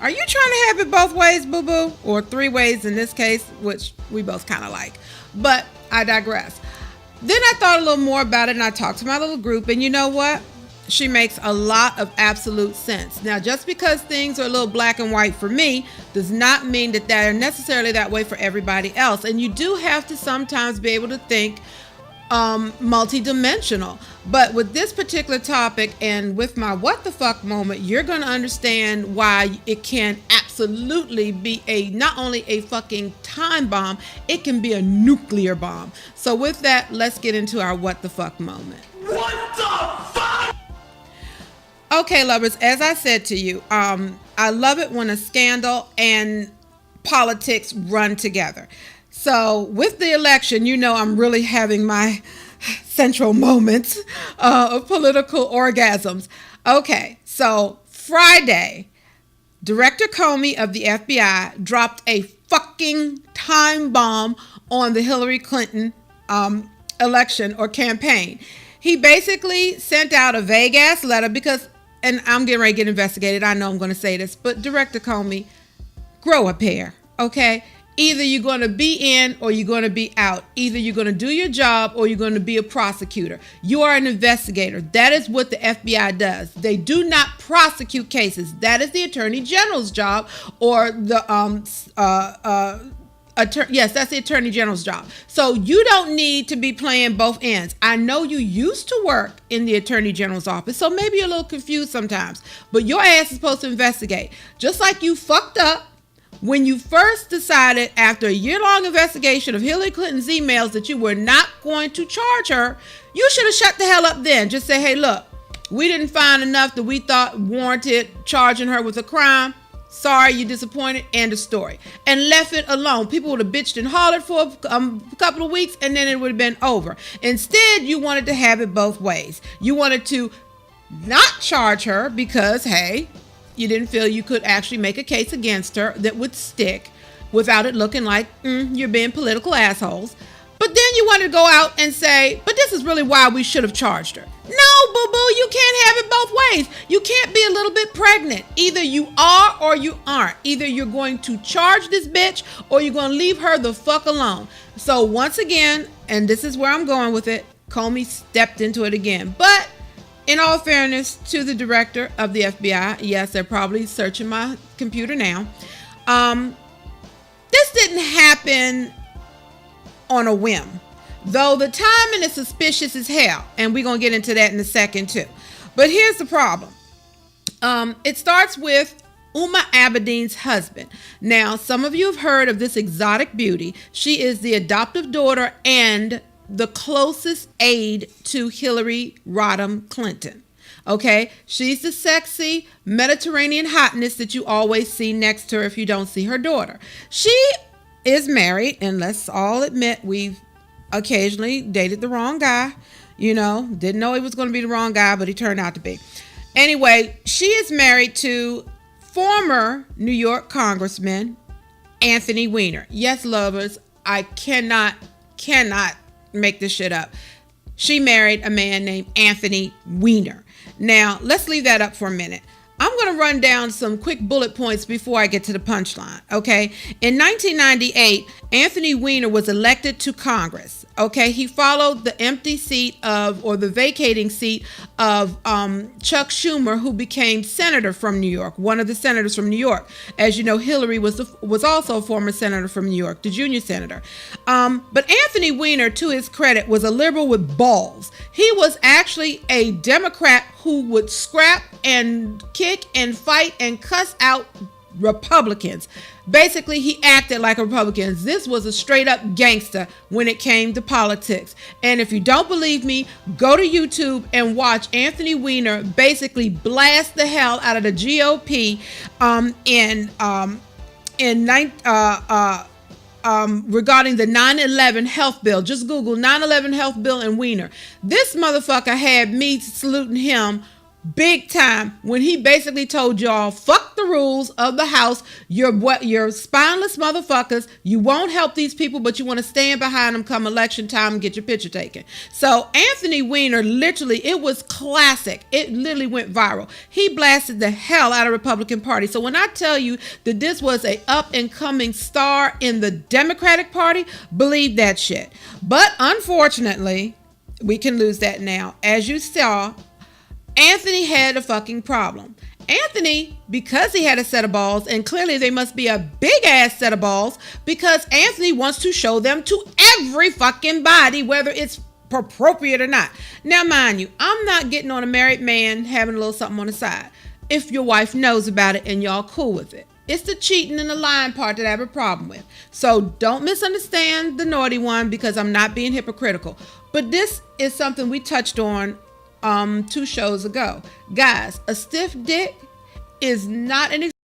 Are you trying to have it both ways, boo-boo? Or three ways in this case, which we both kind of like. But I digress. Then I thought a little more about it, and I talked to my little group, and you know what? She makes a lot of absolute sense. Now, just because things are a little black and white for me does not mean that they're necessarily that way for everybody else. And you do have to sometimes be able to think multi-dimensional. But with this particular topic and with my what the fuck moment, you're going to understand why it can absolutely be not only a fucking time bomb, it can be a nuclear bomb. So with that, let's get into our what the fuck moment. What the fuck? Okay, lovers, as I said to you, I love it when a scandal and politics run together. So with the election, you know, I'm really having my central moments of political orgasms. Okay, so Friday, Director Comey of the FBI dropped a fucking time bomb on the Hillary Clinton election or campaign. He basically sent out a vague ass letter because, and I'm getting ready to get investigated. I know I'm going to say this, but Director Comey, grow a pair, okay? Either you're going to be in or you're going to be out. Either you're going to do your job or you're going to be a prosecutor. You are an investigator. That is what the FBI does. They do not prosecute cases. That is the Attorney General's job, or the yes, that's the Attorney General's job. So you don't need to be playing both ends. I know you used to work in the Attorney General's office, so maybe you're a little confused sometimes. But your ass is supposed to investigate. Just like you fucked up when you first decided after a year-long investigation of Hillary Clinton's emails that you were not going to charge her, you should have shut the hell up then. Just say, hey, look, we didn't find enough that we thought warranted charging her with a crime. Sorry, you disappointed. End of story. And left it alone. People would have bitched and hollered for a couple of weeks, and then it would have been over. Instead, you wanted to have it both ways. You wanted to not charge her because, hey, you didn't feel you could actually make a case against her that would stick without it looking like you're being political assholes. But then you wanted to go out and say, but this is really why we should have charged her. No, boo-boo, you can't have it both ways. You can't be a little bit pregnant. Either you are or you aren't. Either you're going to charge this bitch or you're going to leave her the fuck alone. So once again, and this is where I'm going with it, Comey stepped into it again. But in all fairness to the director of the FBI, yes, they're probably searching my computer now. This didn't happen on a whim, though the timing is suspicious as hell, and we're gonna get into that in a second too. But here's the problem. It starts with Uma Abedin's husband. Now, some of you have heard of this exotic beauty. She is the adoptive daughter and the closest aide to Hillary Rodham Clinton. Okay, she's the sexy Mediterranean hotness that you always see next to her if you don't see her daughter. She is married, and let's all admit we've occasionally dated the wrong guy. You know, didn't know he was going to be the wrong guy, but he turned out to be. Anyway, she is married to former New York Congressman Anthony Weiner. Yes, lovers, I cannot make this shit up. She married a man named Anthony Weiner. Now, let's leave that up for a minute. I'm going to run down some quick bullet points before I get to the punchline, okay? In 1998, Anthony Weiner was elected to Congress, okay? He followed the empty seat or the vacating seat of Chuck Schumer, who became senator from New York, one of the senators from New York. As you know, Hillary was also a former senator from New York, the junior senator. But Anthony Weiner, to his credit, was a liberal with balls. He was actually a Democrat who would scrap and kick and fight and cuss out Republicans. Basically, he acted like a Republican. This was a straight up gangster when it came to politics. And if you don't believe me, go to YouTube and watch Anthony Weiner basically blast the hell out of the GOP regarding the 9/11 health bill. Just Google 9/11 health bill and Weiner. This motherfucker had me saluting him big time when he basically told y'all, fuck the rules of the house. You're spineless motherfuckers. You won't help these people, but you want to stand behind them come election time and get your picture taken. So Anthony Weiner, literally, it was classic. It literally went viral. He blasted the hell out of the Republican Party. So when I tell you that this was a up and coming star in the Democratic Party, believe that shit. But unfortunately, we can lose that now. As you saw, Anthony had a fucking problem. Anthony, because he had a set of balls, and clearly they must be a big ass set of balls, because Anthony wants to show them to every fucking body, whether it's appropriate or not. Now, mind you, I'm not getting on a married man having a little something on the side. If your wife knows about it and y'all cool with it. It's the cheating and the lying part that I have a problem with. So don't misunderstand the naughty one, because I'm not being hypocritical. But this is something we touched on 2 shows ago. Guys, a stiff dick is not an